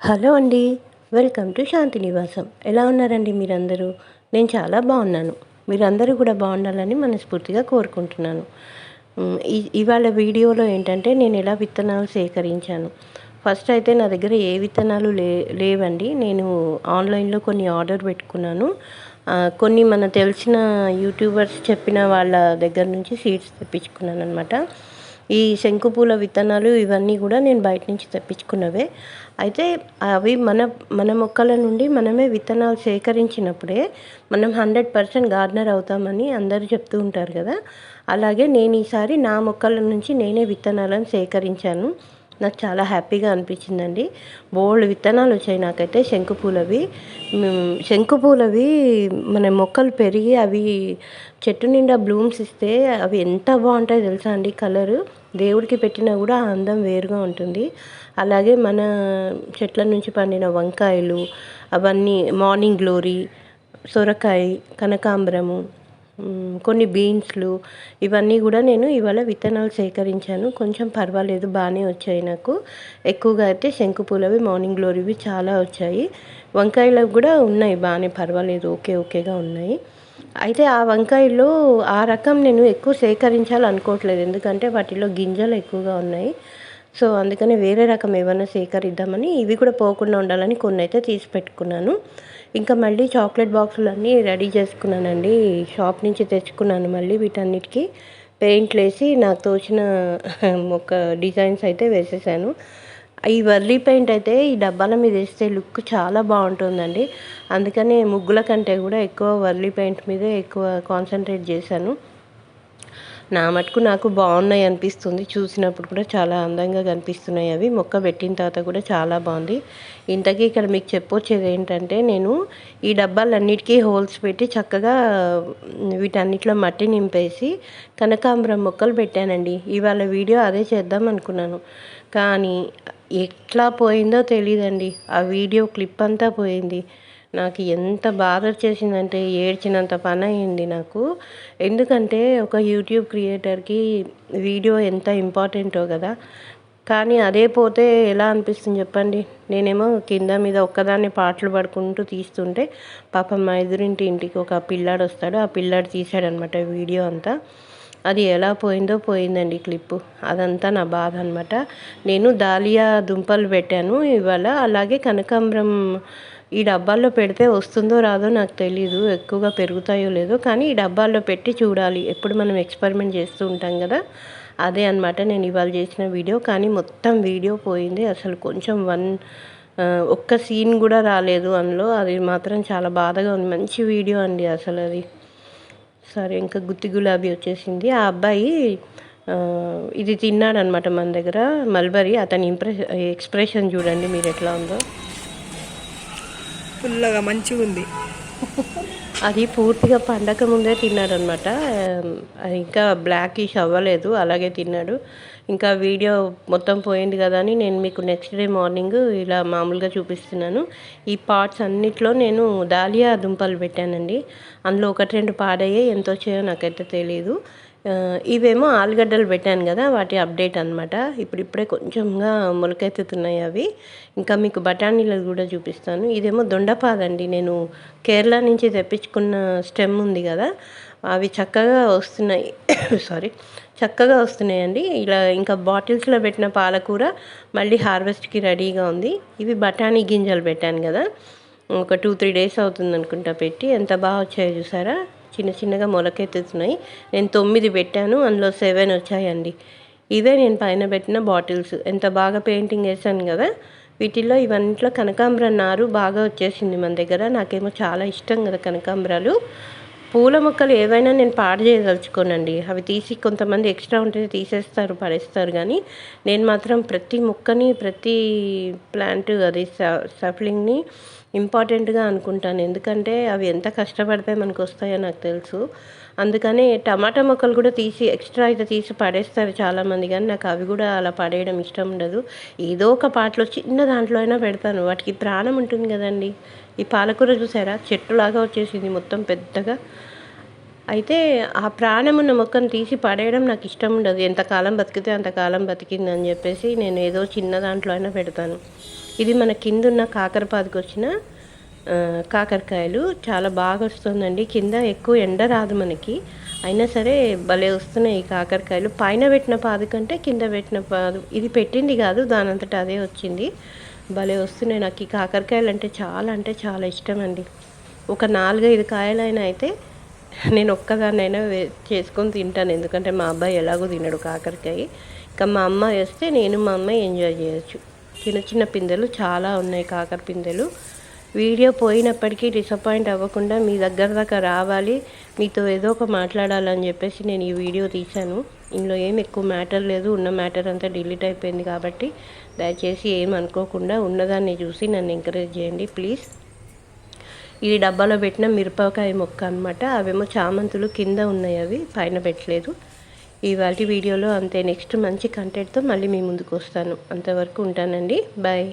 Hello అండి. Welcome to శాంతి నివాసం. ఎలా ఉన్నారండి మీరందరూ? నేను చాలా బాగున్నాను. మీరందరూ కూడా బాగుండాలని మనస్ఫూర్తిగా కోరుకుంటున్నాను. ఇవాళ వీడియోలో ఏంటంటే నేను ఎలా విత్తనాలు సేకరించాను. ఫస్ట్ అయితే నా దగ్గర ఏ విత్తనాలు లేవండి. నేను ఆన్లైన్లో కొన్ని ఆర్డర్ పెట్టుకున్నాను. కొన్ని మన తెలిసిన యూట్యూబర్స్ చెప్పిన వాళ్ళ దగ్గర నుంచి సీడ్స్ తెప్పించుకున్నాను అనమాట. ఈ శంకుపూల విత్తనాలు ఇవన్నీ కూడా నేను బయట నుంచి తెప్పించుకున్నవే. అయితే అవి మన మన మొక్కల నుండి మనమే విత్తనాలు సేకరించినప్పుడే మనం 100% గార్డెనర్ అవుతామని అందరూ చెప్తూ ఉంటారు కదా. అలాగే నేను ఈసారి నా మొక్కల నుంచి నేనే విత్తనాలను సేకరించాను. నాకు చాలా హ్యాపీగా అనిపించిందండి. బోల్డ్ విత్తనాలు వచ్చాయి నాకైతే శంకుపూలవి. శంకుపూలవి మన మొక్కలు పెరిగి అవి చెట్టు నిండా బ్లూమ్స్ ఇస్తే అవి ఎంత బాగుంటాయో తెలుసా అండి. కలరు దేవుడికి పెట్టినా కూడా ఆ అందం వేరుగా ఉంటుంది. అలాగే మన చెట్ల నుంచి పండిన వంకాయలు అవన్నీ, మార్నింగ్ గ్లోరీ, సొరకాయ, కనకాంబరము, కొన్ని బీన్స్లు, ఇవన్నీ కూడా నేను ఇవాళ విత్తనాలు సేకరించాను. కొంచెం పర్వాలేదు, బాగానే వచ్చాయి నాకు. ఎక్కువగా అయితే శంకుపూలవి, మార్నింగ్ గ్లోరీవి చాలా వచ్చాయి. వంకాయలు కూడా ఉన్నాయి, బాగానే పర్వాలేదు, ఓకేగా ఉన్నాయి. అయితే ఆ వంకాయల్లో ఆ రకం నేను ఎక్కువ సేకరించాలనుకోవట్లేదు, ఎందుకంటే వాటిలో గింజలు ఎక్కువగా ఉన్నాయి. సో అందుకని వేరే రకం ఏమైనా సేకరిద్దామని, ఇవి కూడా పోకుండా ఉండాలని కొన్ని అయితే తీసి పెట్టుకున్నాను. ఇంకా మళ్ళీ చాక్లెట్ బాక్సులన్నీ రెడీ చేసుకున్నానండి. షాప్ నుంచి తెచ్చుకున్నాను. మళ్ళీ వీటన్నిటికీ పెయింట్లు వేసి నాకు తోచిన ఒక డిజైన్స్ అయితే వేసేసాను. ఈ వర్లీ పెయింట్ అయితే ఈ డబ్బాల మీద వేస్తే లుక్ చాలా బాగుంటుందండి. అందుకని ముగ్గుల కంటే కూడా ఎక్కువ వర్లీ పెయింట్ మీదే ఎక్కువ కాన్సన్ట్రేట్ చేశాను. నా మటుకు నాకు బాగున్నాయి అనిపిస్తుంది. చూసినప్పుడు కూడా చాలా అందంగా కనిపిస్తున్నాయి అవి. మొక్క పెట్టిన తర్వాత కూడా చాలా బాగుంది. ఇంతకీ ఇక్కడ మీకు చెప్పొచ్చేది ఏంటంటే, నేను ఈ డబ్బాలన్నిటికీ హోల్స్ పెట్టి చక్కగా వీటన్నిటిలో మట్టి నింపేసి కనకాంబరం మొక్కలు పెట్టానండి. ఇవాళ వీడియో అదే చేద్దాం అనుకున్నాను, కానీ ఎట్లా పోయిందో తెలియదండి. ఆ వీడియో క్లిప్ అంతా పోయింది. నాకు ఎంత బాధ వచ్చేసిందంటే ఏడ్చినంత పని అయింది నాకు. ఎందుకంటే ఒక యూట్యూబ్ క్రియేటర్కి వీడియో ఎంత ఇంపార్టెంటో కదా. కానీ అదే పోతే ఎలా అనిపిస్తుంది చెప్పండి. నేనేమో కింద మీద ఒక్కదాన్ని పాటలు పడుకుంటూ తీస్తుంటే పాపం మా ఎదురింటి ఇంటికి ఒక పిల్లాడు వస్తాడు. ఆ పిల్లాడు తీసాడనమాట వీడియో అంతా. అది ఎలా పోయిందో పోయిందండి క్లిప్పు. అదంతా నా బాధ అనమాట. నేను దాలియా దుంపలు పెట్టాను ఇవాళ. అలాగే కనకాంబరం ఈ డబ్బాల్లో పెడితే వస్తుందో రాదో నాకు తెలీదు, ఎక్కువగా పెరుగుతాయో లేదో. కానీ ఈ డబ్బాల్లో పెట్టి చూడాలి. ఎప్పుడు మనం ఎక్స్పెరిమెంట్ చేస్తూ ఉంటాం కదా, అదే అనమాట నేను ఇవాళ చేసిన వీడియో. కానీ మొత్తం వీడియో పోయింది. అసలు కొంచెం ఒక్క సీన్ కూడా రాలేదు అందులో. అది మాత్రం చాలా బాధగా ఉంది. మంచి వీడియో అండి అసలు అది. సరే, ఇంకా గుత్తి గులాబీ వచ్చేసింది. ఆ అబ్బాయి ఇది తిన్నాడనమాట మన దగ్గర, మల్బరీ. అతని ఎక్స్ప్రెషన్ చూడండి మీరు ఎట్లా ఉందో. ఫుల్గా మంచిగా ఉంది. అది పూర్తిగా పండగ ముందే తిన్నాడనమాట. ఇంకా బ్లాకిష్ అవ్వలేదు, అలాగే తిన్నాడు. ఇంకా వీడియో మొత్తం పోయింది కదా అని నేను మీకు నెక్స్ట్ డే మార్నింగ్ ఇలా మామూలుగా చూపిస్తున్నాను. ఈ పార్ట్స్ అన్నిట్లో నేను దాలియా దుంపలు పెట్టానండి. అందులో 1-2 పాడయ్యాయి, ఎంత వచ్చాయో నాకైతే తెలియదు. ఇవేమో ఆలుగడ్డలు పెట్టాను కదా, వాటి అప్డేట్ అనమాట. ఇప్పుడిప్పుడే కొంచెంగా మొలకెత్తుతున్నాయి అవి. ఇంకా మీకు బఠానీలు కూడా చూపిస్తాను. ఇదేమో దొండపాదండి. నేను కేరళ నుంచి తెప్పించుకున్న స్టెమ్ ఉంది కదా, అవి చక్కగా వస్తున్నాయి. సారీ, చక్కగా వస్తున్నాయండి. ఇలా ఇంకా బాటిల్స్లో పెట్టిన పాలకూర మళ్ళీ హార్వెస్ట్కి రెడీగా ఉంది. ఇవి బఠానీ గింజలు పెట్టాను కదా, ఒక 2-3 డేస్ అవుతుంది అనుకుంటా పెట్టి. ఎంత బాగా వచ్చాయో చూసారా, చిన్న చిన్నగా మొలకెత్తుతున్నాయి. నేను 9 పెట్టాను, అందులో 7 వచ్చాయండి. ఇవే నేను పైన పెట్టిన బాటిల్స్. ఎంత బాగా పెయింటింగ్ వేసాను కదా వీటిల్లో. ఇవన్నిట్లో కనకాంబరం నారు బాగా వచ్చేసింది మన దగ్గర. నాకేమో చాలా ఇష్టం కదా కనకాంబరాలు. పూల మొక్కలు ఏవైనా నేను పాడు చేయదలుచుకోనండి. అవి తీసి కొంతమంది ఎక్స్ట్రా ఉంటే తీసేస్తారు, పడేస్తారు. కానీ నేను మాత్రం ప్రతి మొక్కని, ప్రతి ప్లాంట్, అది సప్లింగ్ని ఇంపార్టెంట్గా అనుకుంటాను. ఎందుకంటే అవి ఎంత కష్టపడితే మనకు వస్తాయో నాకు తెలుసు. అందుకని టమాటా మొక్కలు కూడా తీసి ఎక్స్ట్రా అయితే తీసి పడేస్తారు చాలామంది, కానీ నాకు అవి కూడా అలా పడేయడం ఇష్టం ఉండదు. ఏదో ఒక పాటలో చిన్న దాంట్లో అయినా పెడతాను. వాటికి ప్రాణం ఉంటుంది కదండి. ఈ పాలకూర చూసారా, చెట్టులాగా వచ్చేసింది మొత్తం పెద్దగా. అయితే ఆ ప్రాణం ఉన్న మొక్కను తీసి పడేయడం నాకు ఇష్టం ఉండదు. ఎంతకాలం బతికితే అంతకాలం బతికిందని చెప్పేసి నేను ఏదో చిన్న దాంట్లో అయినా పెడతాను. ఇది మన కిందున్న కాకరపాదుకు వచ్చిన కాకరకాయలు. చాలా బాగా వస్తుందండి. కింద ఎక్కువ ఎండ రాదు మనకి, అయినా సరే భలే వస్తున్నాయి ఈ కాకరకాయలు. పైన పెట్టిన పాదు కంటే కింద పెట్టిన పాదు, ఇది పెట్టింది కాదు, దానంతటా అదే వచ్చింది. భలే వస్తున్నాయి. నాకు ఈ కాకరకాయలు అంటే చాలా ఇష్టం అండి. ఒక 4-5 కాయలైనా అయితే నేను ఒక్కదాన్నైనా చేసుకొని తింటాను, ఎందుకంటే మా అబ్బాయి ఎలాగో తినడు కాకరకాయ. ఇంకా మా అమ్మ వేస్తే నేను మా అమ్మాయి ఎంజాయ్ చేయొచ్చు. చిన్న చిన్న పిందెలు చాలా ఉన్నాయి కాకర పిందెలు. వీడియో పోయినప్పటికీ డిసప్పాయింట్ అవ్వకుండా మీ దగ్గర దాకా రావాలి, మీతో ఏదో ఒక మాట్లాడాలని చెప్పేసి నేను ఈ వీడియో తీశాను. ఇందులో ఏం ఎక్కువ మ్యాటర్ లేదు, ఉన్న మ్యాటర్ అంతా డిలీట్ అయిపోయింది. కాబట్టి దయచేసి ఏం అనుకోకుండా ఉన్నదాన్ని చూసి నన్ను ఎంకరేజ్ చేయండి ప్లీజ్. ఇది డబ్బాలో పెట్టిన మిరపకాయ మొక్క అనమాట. అవేమో చామంతులు కింద ఉన్నాయి, అవి పైన పెట్టలేదు. ఇవాళ వీడియోలో అంతే. నెక్స్ట్ మంచి కంటెంట్తో మళ్ళీ మీ ముందుకు వస్తాను. అంతవరకు ఉంటానండి. బాయ్.